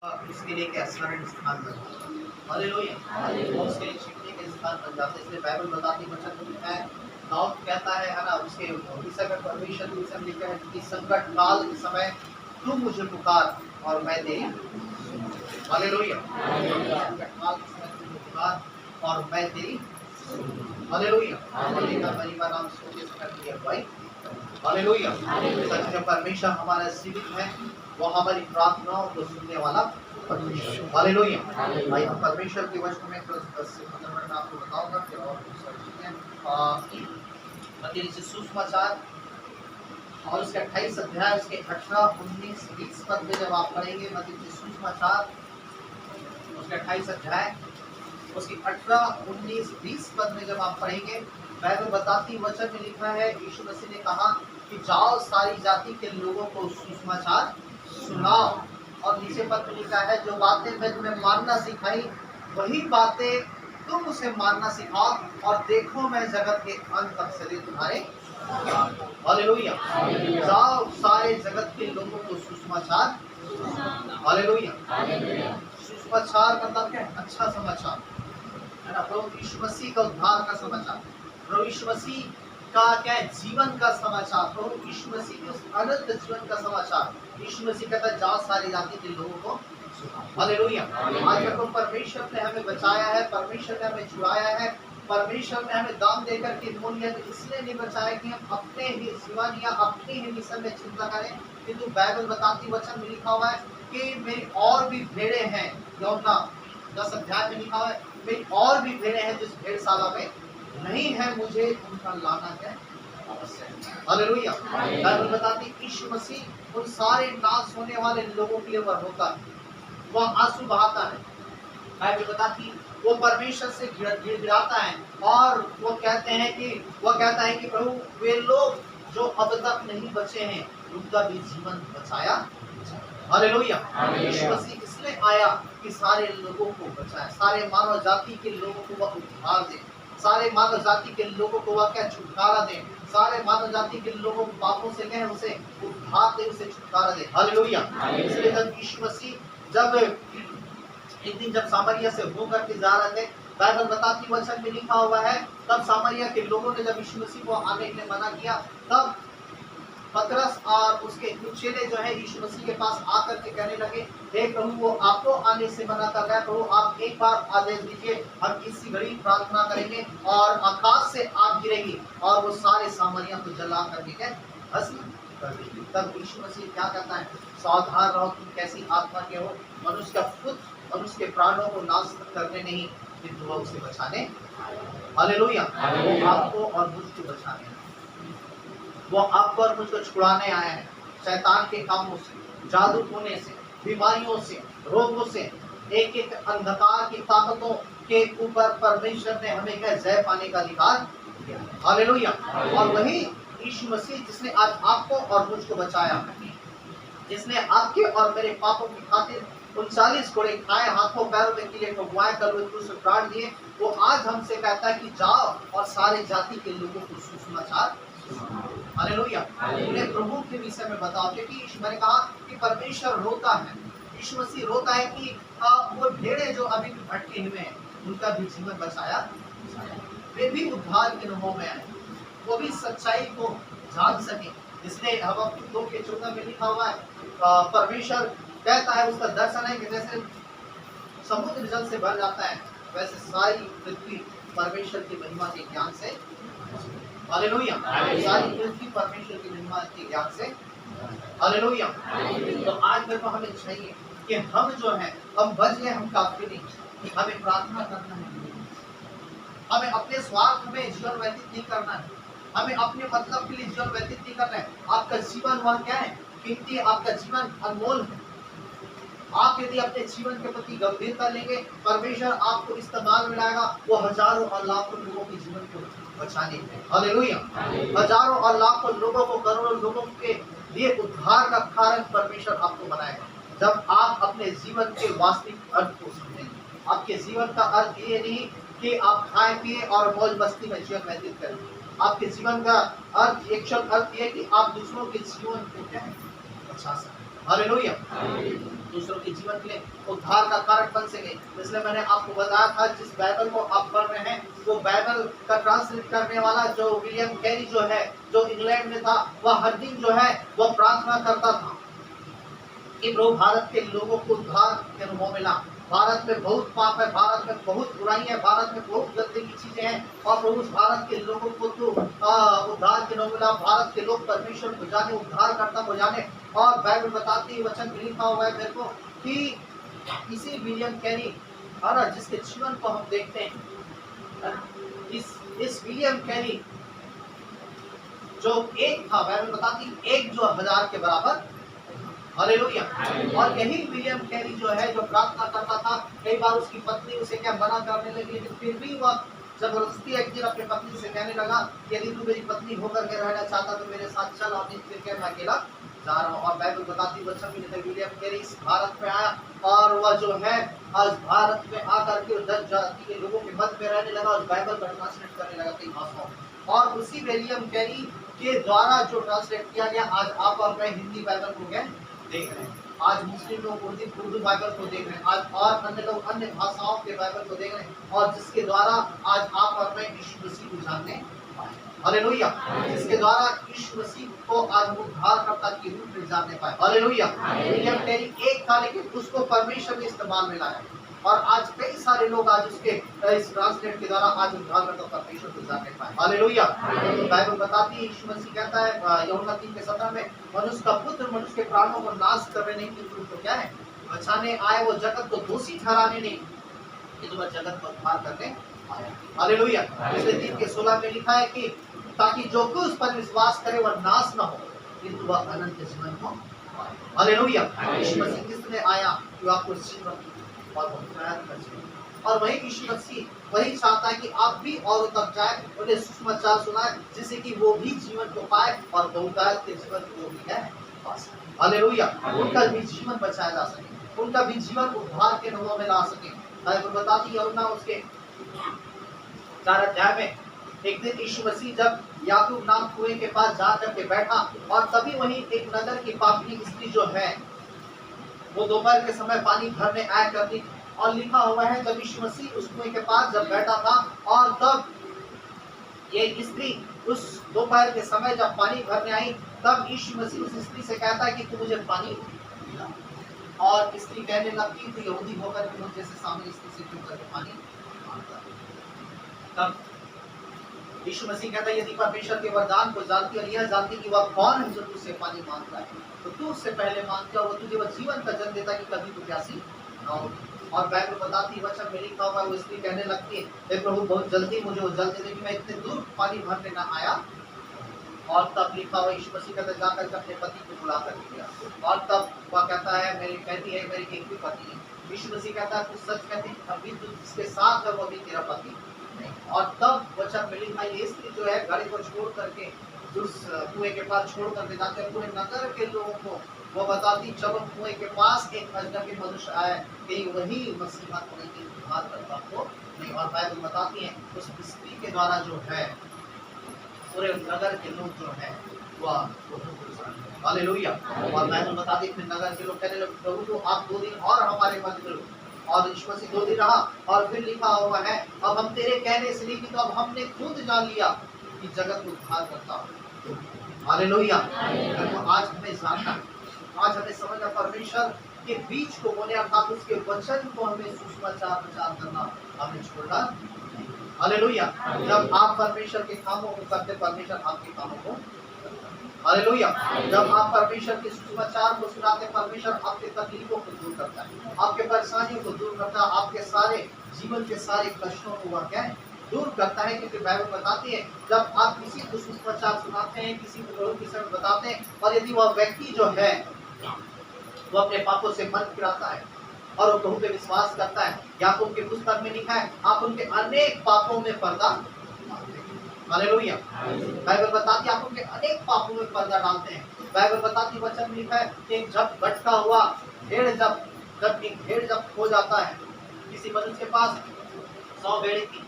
उसके लिए क्या स्मरण स्थान बन जाता है। हालेलुया। और उसके लिए छिपने के स्थान बन जाते हैं। इसलिए बाइबल बताती वचन में लिखा है, दाऊद कहता है ना, उसके भविष्य में परमेश्वर के विषय में लिखा है कि संकट काल के समय तू मुझे पुकार और मैं तेरी। हालेलुया। संकट काल के समय तू मुझे पुकार और मैं तेरी। हालेलुया। का परिवार नाम सोचे सकते हैं भाई। हालेलुया। सच में परमेश्वर हमारा जीवित है, वो हमारी प्रार्थनाओं को सुनने वाला परमेश्वर। हालेलुया। भाई हम परमेश्वर के वचन में 10-15 मिनट में आपको बताऊंगा कि और मत्ती सुसमाचार और उसके 28 अध्याय उसके 18, 19, 20 पद में जब आप पढ़ेंगे मत्ती सुसमाचार उसके 28 अध्याय उसकी 18, 19, 20 पद में जब आप पढ़ेंगे, बाइबल बताती वचन में लिखा है, यीशु मसीह ने कहा कि जाओ सारी जाति के लोगों को सुसमाचार सुनाओ। और नीचे पद में लिखा है, जो बातें मैं तुम्हें मानना सिखाई वही बातें तुम उसे मानना सिखाओ, और देखो मैं जगत के अंत तक सदैव तुम्हारे। हालेलुया। जाओ सारे जगत के लोगों को सुसमाचार। हालेलुया। सुसमाचार मतलब क्या है? अच्छा समाचार है ना। प्रभु यीशु मसीह का उद्धार का समाचार, प्रभु यीशु मसीह का क्या है? जीवन का समाचार, प्रभु यीशु मसीह के उस अनंत जीवन का समाचार। यीशु मसीह कहता है, जाओ सारी जाति के लोगों को। हालेलुया। आज तक परमेश्वर ने हमें बचाया है, परमेश्वर ने हमें छुड़ाया है, परमेश्वर ने हमें दाम देकर के मूल्य इसलिए नहीं बचाया कि हम अपने ही जीवन या अपने ही मिशन में चिंता करें, किंतु बाइबल बताती वचन में लिखा हुआ है कि मेरी और भी भेड़े हैं। यूहन्ना 10 अध्याय में लिखा हुआ है, मेरी और भी भेड़े हैं जिस भेड़शाला में नहीं है, मुझे उनका लाना है अवश्य। हालेलुया। बाइबल बताती यीशु मसीह उन सारे नाश होने वाले लोगों के लिए वह रोता है, वह आंसू बहाता है। बाइबल बताती वो परमेश्वर से गिड़गिड़ाता है और वो कहते हैं कि वह कहता है कि प्रभु वे लोग जो अब तक नहीं बचे हैं उनका भी जीवन बचाया। हालेलुया। यीशु मसीह इसलिए आया कि सारे लोगों को बचाए, सारे मानव जाति के लोगों को वह उद्धार दे, सारे मानव जाति के लोगों को वह क्या? छुटकारा दे, सारे मानव जाति के लोगों को पापों से कहे उसे उद्धार दे, उसे छुटकारा दे। हालेलुया। इसलिए जब यीशु मसीह जब एक दिन जब सामरिया से होकर के जा रहे थे, बाइबल बताती वचन में लिखा हुआ है, तब सामरिया के लोगों ने जब यीशु मसीह को आने के लिए मना किया, तब पतरस और उसके कुछ चेले जो है यीशु मसीह के पास आकर के कहने लगे, हे प्रभु वो आपको आने से मना कर रहा है, प्रभु आप एक बार आदेश दीजिए, हम इसी घड़ी प्रार्थना करेंगे और आकाश से आग गिरेगी और वो सारे सामरिया को जला करके भस्म कर देंगे। तब यीशु मसीह क्या कहता है? सावधान रहो, तुम कैसी आत्मा के हो, मनुष्य का खुद मनुष्य के प्राणों को नाश करने नहीं, किंतु वह उसे बचाने। हालेलुया। वो आपको और मुझको बचाने, वो आपको और मुझको छुड़ाने आया है शैतान के कामों से, जादू टोने से, बीमारियों से, रोगों से, एक एक अंधकार की ताकतों के ऊपर परमेश्वर ने हमें क्या? जय पाने का अधिकार दिया। हालेलुया। और वही यीशु मसीह जिसने आज आपको और मुझको बचाया, जिसने आपके और मेरे पापों की खातिर 39 कोड़े खाए, हाथों पैरों में कीले ठोकवाए, कलवरी क्रूस पर प्राण दिए, वो आज हमसे कहता है कि जाओ और सारे जाति के लोगों को सुसमाचार। हालेलुया। उन्हें प्रभु के विषय में बताओ, क्योंकि मैंने कहा कि परमेश्वर रोता है, यीशु मसीह रोता है कि वो भेड़े जो अभी भटके हुए हैं उनका भी जीवन बचाया, वे भी उद्धार के अनुभव में आए, वो भी सच्चाई को जान सके। इसलिए हम 2:14 में लिखा हुआ है, परमेश्वर कहता है, उसका दर्शन है कि जैसे समुद्र जल से भर जाता है, वैसे सारी पृथ्वी परमेश्वर की महिमा के ज्ञान से। हालेलुया। सारी पृथ्वी परमेश्वर की महिमा के ज्ञान से। हालेलुया। तो आज मेरे को हमें चाहिए कि हम जो है, हम बच गए, हम काफी नहीं, हमें प्रार्थना करना है, हमें अपने स्वार्थ में जीवन व्यतीत नहीं करना है, हमें अपने मतलब के लिए जीवन व्यतीत नहीं करना है। आपका जीवन वह क्या है? कीमती, आपका जीवन अनमोल है। आप यदि अपने जीवन के प्रति गंभीरता लेंगे, परमेश्वर आपको इस्तेमाल में लाएगा, वो हजारों और लाखों लोगों के जीवन को बचाने में। हालेलुया। हजारों और लाखों लोगों को, करोड़ों लोगों के लिए उद्धार का कारण परमेश्वर आपको बनाएगा, जब आप अपने जीवन के वास्तविक अर्थ को समझेंगे। आपके जीवन का अर्थ ये नहीं कि आप खाए पिए और मौज मस्ती में जीवन व्यतीत करें। आपके जीवन का अर्थ, एक्चुअल अर्थ ये कि आप दूसरों के जीवन को क्या है? बचा सकें। हालेलुया। दूसरों के जीवन के लिए उद्धार का कारक बन सके। इसलिए मैंने आपको बताया था जिस बाइबल को आप पढ़ रहे हैं वो बाइबल का ट्रांसलेट करने वाला जो विलियम कैरी जो है, जो इंग्लैंड में था, वह हर दिन जो है वह प्रार्थना करता था कि प्रभु भारत के लोगों को उद्धार के अनुभव मिला। भारत में बहुत पाप है, भारत में बहुत बुराई है, भारत में बहुत गंदगी की चीजें हैं और प्रभु उस भारत के लोगों को तो उद्धार के अनुभव मिला। भारत के लोग परमेश्वर को जाने, उद्धार करता को जाने। और बाइबल बताती वचन में लिखा हुआ है मेरे को कि इसी विलियम कैरी है ना, जिसके जीवन को हम देखते हैं, इस विलियम कैरी जो एक था, बाइबल बताती एक जो 1000 के बराबर। हालेलुया। और यही विलियम कैरी जो है जो प्रार्थना करता था, कई बार उसकी पत्नी उसे क्या मना करने लगी, लेकिन फिर भी वह जबरदस्ती एक दिन अपनी पत्नी से कहने लगा यदि तू मेरी पत्नी होकर के रहना चाहता तो मेरे साथ चल, और फिर क्या मैं अकेला जा रहा हूँ। और बाइबल बताती वचन में लिखा विलियम कैरी इस भारत में आया और वह जो है आज भारत में आकर के 10 जाति के लोगों के मध्य में रहने लगा और बाइबल का ट्रांसलेट करने लगा कई भाषाओं में। और उसी विलियम कैरी के द्वारा जो ट्रांसलेट किया गया, आज आप और मैं हिंदी बाइबल को क्या देख रहे हैं, आज मुस्लिम लोग उर्दू बाइबल को देख रहे हैं, आज और अन्य लोग अन्य भाषाओं के बाइबल को देख रहे हैं, और जिसके द्वारा आज आप और मैं यीशु मसीह को जानने पाए। हालेलुया। जिसके द्वारा यीशु मसीह को आज हम उद्धारकर्ता के रूप में जानने पाए। हालेलुया। विलियम कैरी एक था लेकिन उसको परमेश्वर ने इस्तेमाल में लाया और आज कई सारे लोग आज उसके इस ट्रांसलेट के द्वारा आज उद्धारकर्ता परमेश्वर को जानने पाए। हालेलुया। बाइबल बताती है, यीशु मसीह कहता है यूहन्ना 3:17 में, मनुष्य का पुत्र मनुष्य के प्राणों को नाश करने नहीं किंतु तो क्या है बचाने आए, वो जगत को दोषी ठहराने नहीं किंतु वह जगत को उद्धार करने आया। हालेलुया। पिछले 3:16 में लिखा है कि ताकि जो कोई उस पर विश्वास करे वह नाश न हो किंतु वह अनंत जीवन को पाए। हालेलुया। यीशु मसीह किसने आया कि आपको जीवन और और वही यीशु मसीह वही चाहता है कि आप भी और तक जाए, उन्हें सुसमाचार सुनाए जिससे कि वो भी जीवन को पाए और बहुतायत के जीवन को भी है पा सके। हालेलुया। उनका भी जीवन बचाया जा सके, उनका भी जीवन उद्धार के अनुभव में ला सके। बाइबल बताती है यूहन्ना उसके 4 अध्याय में, एक दिन यीशु मसीह जब याकूब नाम कुएं के पास जा करके बैठा और तभी वहीं एक नगर की पापी स्त्री जो है वो दोपहर के समय पानी भरने आया करती। और लिखा हुआ है जब यीशु मसीह उस कुएं के पास जब बैठा था और तब ये स्त्री उस दोपहर के समय जब पानी भरने आई, तब यीशु मसीह उस स्त्री से कहता है कि तू मुझे पानी पिला। और स्त्री कहने लगती थी यहूदी होकर के मुझे से सामने स्त्री से क्यों करके पानी मांगता। तब यीशु मसीह कहता है यदि परमेश्वर के वरदान को जानती और यह जानती कि वह कौन है जो तुझसे पानी मांगता है तो तू उससे पहले मांगता और वो तुझे वह जीवन का जल देता कि कभी तू प्यासी न हो। और बाइबल बताती वचन में लिखा हुआ है वो स्त्री कहने लगती है हे प्रभु बहुत जल्दी मुझे वो जल दे दे कि मैं इतने दूर पानी भरने ना आया। और तब लिखा हुआ यीशु मसीह कहता जाकर के अपने पति को बुला कर दिया। और तब वह कहता है मेरी कहती है मेरी एक भी पति है। यीशु मसीह कहता है तू सच कहती है अभी तू जिसके साथ है वो भी तेरा पति। और तब वचन में लिखा ये स्त्री जो है गाड़ी को छोड़ करके उस कुएं के पास छोड़ करके जाते हैं पूरे नगर के लोगों को वो बताती चलो कुएं के पास एक अजनबी मनुष्य आया कहीं वही मसीहा को नहीं उद्धार करता को नहीं। और बाइबल बताती है उस स्त्री के द्वारा जो है पूरे नगर के लोग जो है वह हालेलुया। और बाइबल बताती है नगर के लोग कहने लगे प्रभु तो आप 2 दिन और हमारे मध्य में। और यीशु मसीह 2 दिन रहा और फिर लिखा हुआ है अब हम तेरे कहने से नहीं तो अब हमने खुद जान लिया कि जगत को उद्धार करता हूँ। हालेलुया। तो आज हमें जानना, आज हमें समझना परमेश्वर के बीच को बोले अर्थात उसके वचन को हमें सुसमाचार प्रचार करना हमें छोड़ना। हालेलुया। जब आप परमेश्वर के कामों को करते परमेश्वर आपके कामों को। हालेलुया। जब आप परमेश्वर के सुसमाचार को सुनाते परमेश्वर आपके तकलीफों को दूर करता है, आपके परेशानियों को दूर करता है, आपके सारे जीवन के सारे कष्टों को वह क्या है दूर करता है। क्योंकि बाइबल बताती है जब आप किसी को सुसमाचार सुनाते हैं किसी को प्रभु के समय बताते हैं और यदि वह व्यक्ति जो है वो अपने पापों से मन फिराता है और वो प्रभु पे विश्वास करता है, याकूब के पुस्तक में लिखा है आप उनके अनेक पापों में पर्दा। हालेलुया। बाइबल बताती है आप उनके अनेक पापों में पर्दा डालते हैं। बाइबल बताती वचन में लिखा है कि जब भटका हुआ भेड़ जब एक भेड़ जब खो जाता है, किसी मनुष्य के पास 100 भेड़ें थी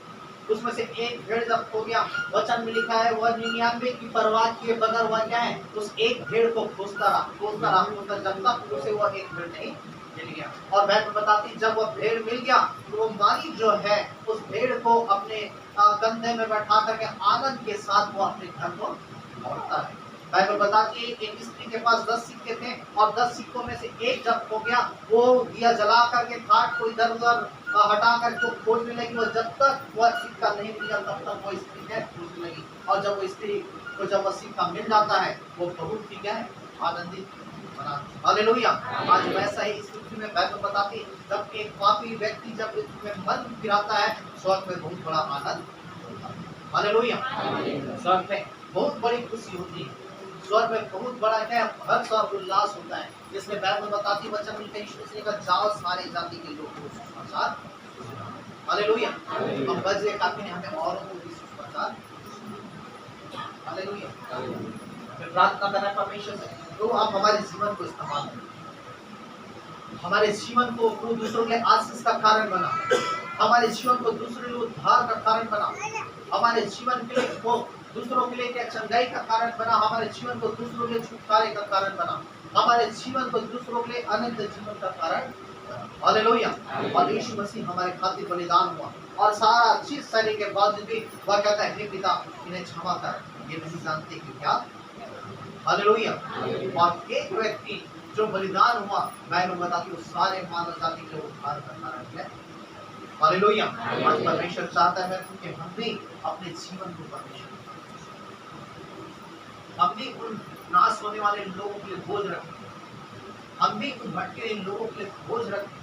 उसमें से एक भेड़ जब खो गया, वचन में लिखा है वह 99 की परवाह किए बगैर वह क्या है उस एक भेड़ को खोजता रहा जब तक उसे वह एक भेड़ नहीं मिल गया। और बाइबल बताती जब वो भेड़ मिल गया तो वो मालिक जो है उस भेड़ को अपने कंधे में बैठा करके आनंद के साथ वो अपने घर को लौटता है। बाइबल बताती है एक स्त्री के पास 10 सिक्के थे और 10 सिक्कों में से एक जब खो गया, वो दिया जला करके खाट को इधर उधर हटा करके खोजने लगी। वो जब तक वह सिक्का नहीं मिला तब तक वो स्त्री है खोजने लगी। और जब वो स्त्री को जब वह सिक्का मिल जाता है वो बहुत ही क्या है आनंदित बना। हालेलुया। आज वैसा ही इस पृथ्वी में बाइबल बताती है जब एक पापी व्यक्ति जब पृथ्वी में मन फिराता है स्वर्ग में बहुत बड़ा आनंद होता है। हालेलुया। स्वर्ग में बहुत बड़ी खुशी होती है। स्वर्ग में बहुत बड़ा क्या हर्ष और उल्लास होता है, जिसमें बाइबल बताती वचन में यीशु का जाओ सारे जाति के लोगों को सुसमाचार। हालेलुया। हम बजे काफी ने हमें औरों को भी सुसमाचार। हालेलुया। मैं प्रार्थना करना परमेश्वर से तो आप हमारे जीवन को इस्तेमाल करें, हमारे जीवन को दूसरों के आशीष का कारण बना, हमारे जीवन को दूसरे लोग उद्धार का कारण बना, हमारे जीवन के लिए वो दूसरों के लिए चंगाई का कारण बना, हमारे जीवन को दूसरों के लिए छुटकारे का कारण बना, हमारे जीवन को दूसरों के लिए अनंत जीवन का कारण। हालेलुया। और यीशु मसीह हमारे खातिर बलिदान हुआ और सारा चीज सहने के बाद भी वह कहता है हे पिता इन्हें क्षमा कर, ये नहीं जानते कि क्या। हालेलुया। और एक व्यक्ति जो बलिदान हुआ बाइबल बताती है सारे मानव जाति के उद्धार का कारण है। हालेलुया। आज परमेश्वर चाहता है कि हम भी अपने जीवन को परमेश्वर, हम भी उन नाश होने वाले लोगों के लिए बोझ रखें, हम भी उन भटके लोगों के लिए बोझ रखें,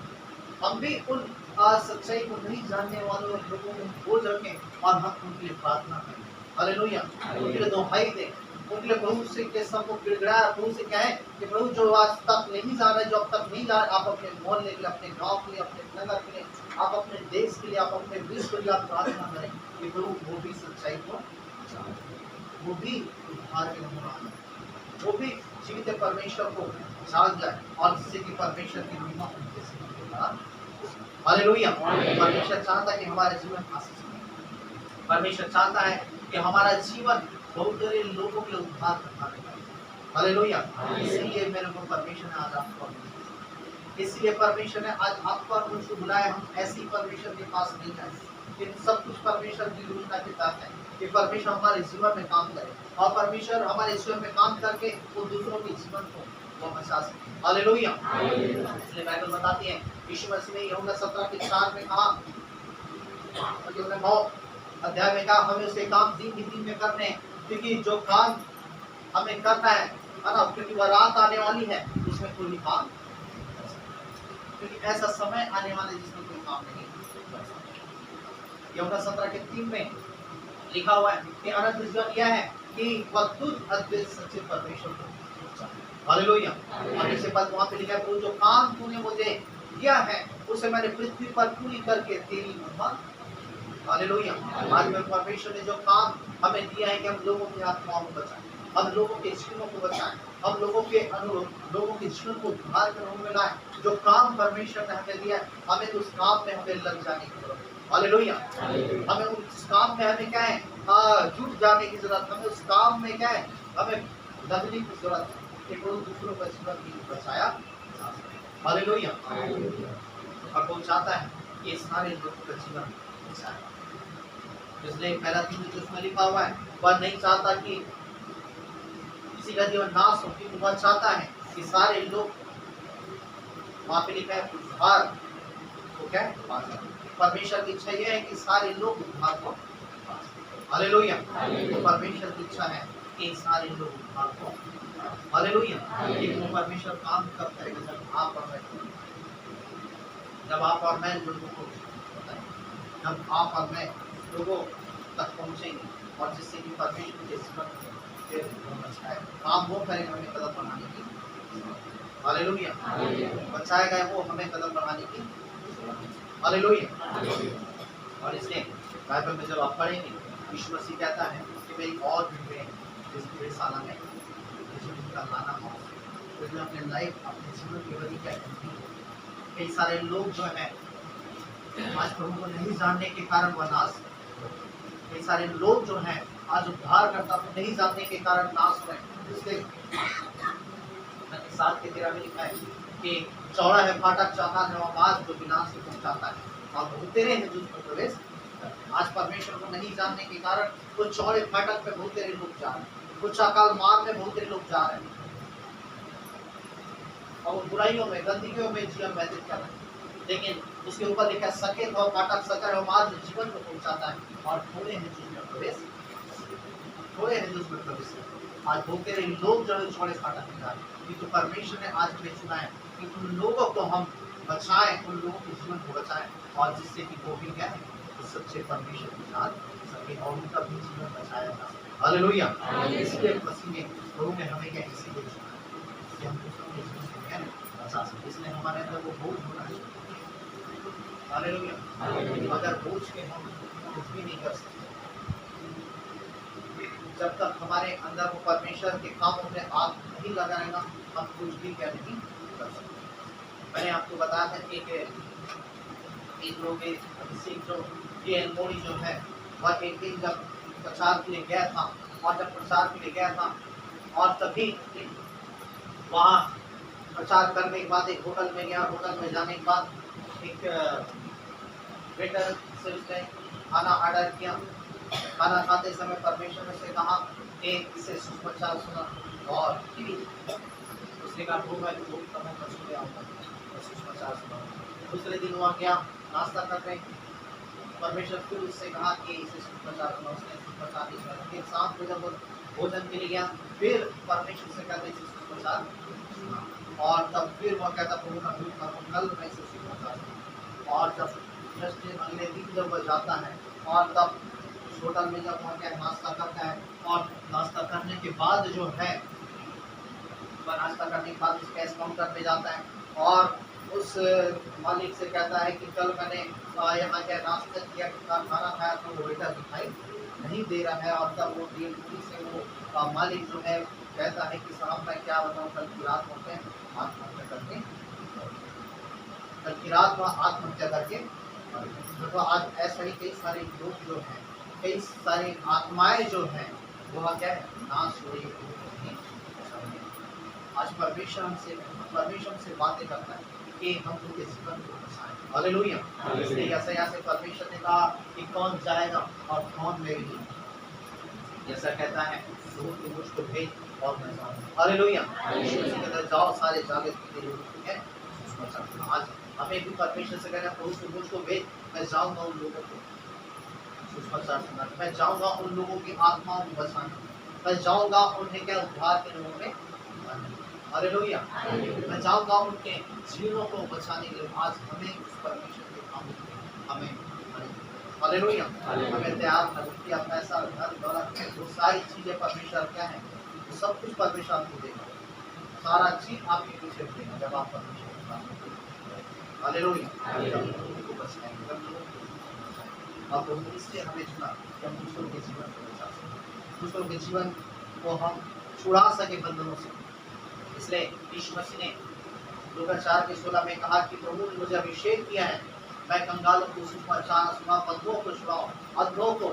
हम भी उन सच्चाई को नहीं जानने वाले लोगों को बोझ रखें और हम उनके लिए प्रार्थना करें। हालेलुया। उनके लिए दुहाई दें, उनके लिए प्रभु से के सबको गिड़गिड़ाए, प्रभु से कहें कि प्रभु जो आज तक नहीं जा रहे, जो अब तक नहीं जा रहे, आप अपने मोहल्ले के लिए, अपने गांव के लिए, अपने नगर के लिए, आप अपने देश के लिए, आप अपने विश्व के लिए आप प्रार्थना करें कि प्रभु वो भी सच्चाई को, वो भी उद्धार के लिए, वो भी जीवित परमेश्वर को जान जाए और जिससे कि परमेश्वर की महिमा उनके जीवन में। हालेलुया। परमेश्वर चाहता है कि हमारे जीवन आशीष हो, परमेश्वर चाहता है कि हमारा जीवन बहुत सारे लोगों के उद्धार करना है। हालेलुया। इसलिए मेरे को परमेश्वर ने आज आपको, इसलिए परमेश्वर ने आज आपको और मुझको बुलाया। हम ऐसी परमेश्वर के पास नहीं जाए, लेकिन सब कुछ परमेश्वर की योजना के तहत है कि परमेश्वर हमारे जीवन में काम करे और परमेश्वर हमारे जीवन में काम करके वो दूसरों के जीवन को वो बचा सके। हालेलुया। इसलिए बाइबल बताती है यीशु मसीह ने यूहन्ना 17:4 में कहा, यूहन्ना 9 अध्याय में कहा हमें उसके काम दिन ही दिन में करने हैं, क्योंकि जो काम हमें करना है ना, क्योंकि वह रात आने वाली है उसमें कोई काम, क्योंकि ऐसा समय आने वाला है जिसमें कोई काम नहीं। यूहन्ना 17:3 में लिखा हुआ है कि अनंत जीवन यह है कि वह तुझ अद्वितीय सच्चे परमेश्वर को। हालेलुया। और इसके बाद वहाँ पे लिखा है जो काम तूने मुझे दिया है उसे मैंने पृथ्वी पर पूरी करके तेरी महिमा। हालेलुया। आज में परमेश्वर ने जो काम हमें दिया है कि हम लोगों की आत्माओं को बचाएं, हम लोगों के जीवनों को बचाएं, हम लोगों के लोगों के जीवन को उद्धार करने में लाएं। जो काम परमेश्वर ने हमें दिया है हमें उस काम में हमें लग जाने की जरूरत है। हालेलुया। हमें उस काम में हमें क्या है जुट जाने की जरूरत, हमें उस काम में क्या है हमें लगने की जरूरत है कि वो दूसरों का जीवन भी बचाया। हालेलुया। और वो चाहता है कि सारे लोगों का जीवन बचाए, इसलिए पहला तीन उसमें लिखा हुआ है वह नहीं चाहता कि किसी का जीवन नाश हो, क्योंकि वह चाहता है कि सारे लोग, वहाँ पे लिखा है उद्धार को क्या परमेश्वर की इच्छा यह है कि सारे लोग उद्धार को। हालेलुया। परमेश्वर की इच्छा है कि सारे लोग उद्धार को। हालेलुया। लेकिन परमेश्वर काम कब करेगा जब आप और मैं, जब आप और मैं लोगों को, जब आप और मैं लोगों तक पहुंचेंगे और जिससे कि परमेश्वर के जीवन काम वो करेगा हमें कदम बढ़ाने की। हालेलुया। बचाएगा वो हमें कदम बढ़ाने की। हालेलुया। और इसलिए बाइबल में जब आप पढ़ेंगे यीशु मसीह कहता है कि मैं एक और भीड़ जिसकी भेड़शाला में लाना हो, तो अपने लाइफ अपने जीवन की वजह क्या है। कई सारे लोग जो है आज प्रभु को नहीं जानने के कारण वह नाश, कई सारे लोग जो हैं आज उद्धार करता को नहीं जानने के कारण नाश हुए। इसलिए 7 के 13 में लिखा है कि चौड़ा है फाटक, चाहा है आवाज जो विनाश से पहुंचाता है, और बहुत तेरे हैं जो उसमें प्रवेश करते हैं। आज परमेश्वर को नहीं जानने के कारण वो चौड़े फाटक पे बहुत तेरे लोग जा रहे हैं, कुछ अकाल मार्ग में बहुत तेरे लोग जा रहे हैं, और वो बुराइयों में, गंदगियों में जीवन व्यतीत कर रहे हैं। लेकिन उसके ऊपर लिखा सकेत और फाटक सकर और मार्ग जीवन को पहुंचाता है, और थोड़े हैं जो उसमें प्रवेश, थोड़े हैं जो उसमें प्रवेश करते हैं। आज बहुत तेरे लोग जो है चौड़े फाटक में जा रहे हैं, क्योंकि परमेश्वर ने आज हमें चुना है कि उन लोगों को हम बचाएं, उन लोगों के जीवन को बचाएं, और जिससे कि वो भी क्या है, तो सच्चे परमेश्वर के साथ सके और उनका भी जीवन बचाया जा सके। हालेलुया। इसलिए मसीह ने लोगों ने हमें क्या इसीलिए चुना है कि हम दूसरों के जीवन को क्या बचा सके, इसलिए हमारे अंदर वो बोझ होना चाहिए। हालेलुया। अगर बोझ के हम कुछ भी नहीं कर सकते, जब तक हमारे अंदर वो परमेश्वर के कामों में आग नहीं लगाएगा, हम कुछ भी क्या नहीं कर सकते। मैंने आपको बताया था एक लोग अभिषेक जो ये एलमोड़ी जो है, वह एक दिन जब प्रचार के लिए गया था, और जब प्रचार के लिए गया था, और तभी वहाँ प्रचार करने के बाद एक होटल में गया, होटल में जाने के बाद एक वेटर से उसने खाना ऑर्डर किया। खाना खाते समय परमेश्वर ने से कहा कि इसे सुसमाचार सुना, और उसने कहा वो मैं बहुत कम कर सुने आऊँगा, सुसमाचार सुना। दूसरे दिन वहाँ गया नाश्ता करने, परमेश्वर फिर उससे कहा कि इसे सुसमाचार सुना, उसने सुसमाचार नहीं सुना। फिर शाम को जब भोजन के लिए गया, फिर परमेश्वर से कहते इसे सुसमाचार सुना, और तब फिर वह कहता प्रभु का भूल करो, कल मैं इसे सुसमाचार सुना। और जब अगले दिन जब वह जाता है, और तब होटल में जब वहाँ क्या नाश्ता करता है, और नाश्ता करने के बाद जो है, वह नाश्ता करने के बाद उस कैश काउंटर पे जाता है, और उस मालिक से कहता है कि कल मैंने यहाँ क्या नाश्ता किया, खाना खाया, तो वो वेटर दिखाई नहीं दे रहा है। और तब वो पूरी से वो मालिक जो है कहता है कि साहब मैं क्या बताऊँ, कल की रात में आत्महत्या करके, कल की रात में आत्महत्या करके। तो आज ऐसा ही कई सारे लोग जो हैं, कई सारी आत्माएं जो हैं, वह क्या है नाश हो रही है। आज परमेश्वर से बातें करता है कि हम उनके जीवन को बचाएं। हालेलुया। इसलिए यशायाह से परमेश्वर ने कहा कि कौन जाएगा और कौन मेरे लिए, जैसा कहता है तो मुझको भेज और मैं जाऊंगा। हालेलुया। जाओ सारे जागे लोग हैं। आज हमें भी परमेश्वर से कहना है मुझको भेज, मैं जाऊंगा उन लोगों को सुसमाचार सुनाने, मैं जाऊंगा उन लोगों की आत्माओं को बचाने, मैं जाऊंगा उन्हें क्या उद्धार के लोगों में। हालेलुया। मैं जाऊंगा उनके जीवनों को बचाने के लिए। आज हमें उस परमेश्वर के काम हमें हालेलुया हमें तैयार करके पैसा धन दौलत वो सारी चीजें परमेश्वर क्या है, वो सब कुछ परमेश्वर आपको देगा, सारा चीज आपके पीछे देगा जब आप परमेश्वर के काम करेंगे। हालेलुया। को बचाएंगे अब इसलिए हमें चुना कि हम दूसरों के जीवन को बचा सकें, दूसरों के जीवन को हम छुड़ा सके बंधनों से। इसलिए यीशु मसीह ने लूका 4:16 में कहा कि प्रभु ने मुझे अभिषेक किया है, मैं कंगालों को सुसमाचार सुनाऊं, बंधुओं को छुड़ाऊं, अंधों को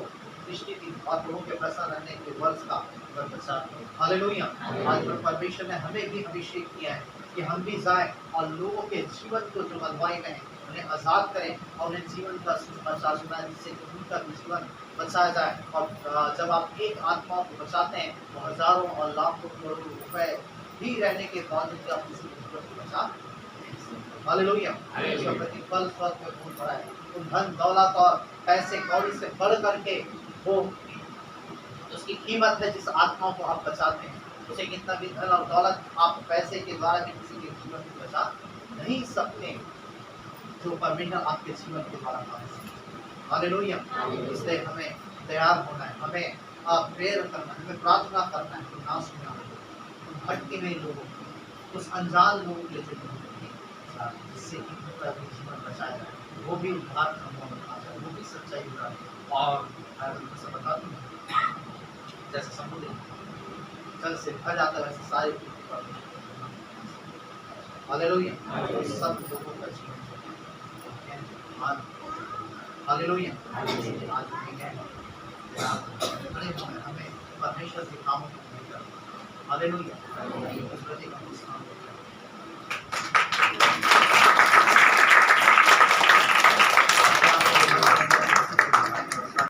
दृष्टि दी, और प्रभु के प्रसन्न रहने के वर्ष का प्रचार करूं। हालेलुया। आज परमेश्वर ने हमें भी अभिषेक किया है कि हम भी जाएं और लोगों के जीवन को जो बंधुआई में है उन्हें आजाद करें और उन्हें जीवन का सुसमाचार सुनाएं, जिससे उनका जीवन बचाया जाए। और जब आप एक आत्माओं को बचाते हैं तो हजारों और लाखों करोड़ों रुपए भी रहने के बावजूद आप किसी को बचा। हालेलुया। इसका प्रतिफल स्वर्ग में बहुत बड़ा है। तो धन दौलत और पैसे कौड़ी से बढ़ करके वो उसकी कीमत है जिस आत्माओं को आप बचाते हैं। उसे कितना भी धन और दौलत आप पैसे के द्वारा भी किसी के जीवन को बचा नहीं सकते जो परमेश्वर आपके जीवन के द्वारा कर सकते। हालेलुया। इसलिए हमें तैयार होना है, हमें प्रेयर करना है, हमें प्रार्थना करना है कि ना सुना भटके हुए लोगों को, उस अनजान लोगों के लिए जिससे कि उनका भी जीवन बचाया जाए, वो भी उद्धार का मोह आ जाए, वो भी सच्चाई उधार। और मैं बता दूँ जैसे समुद्र जल से भर जाता है वैसे सारे पृथ्वी पर हालेलुया सब लोगों का जीवन हालेलुया। आज हमें परमेश्वर के कामों को हालेलुया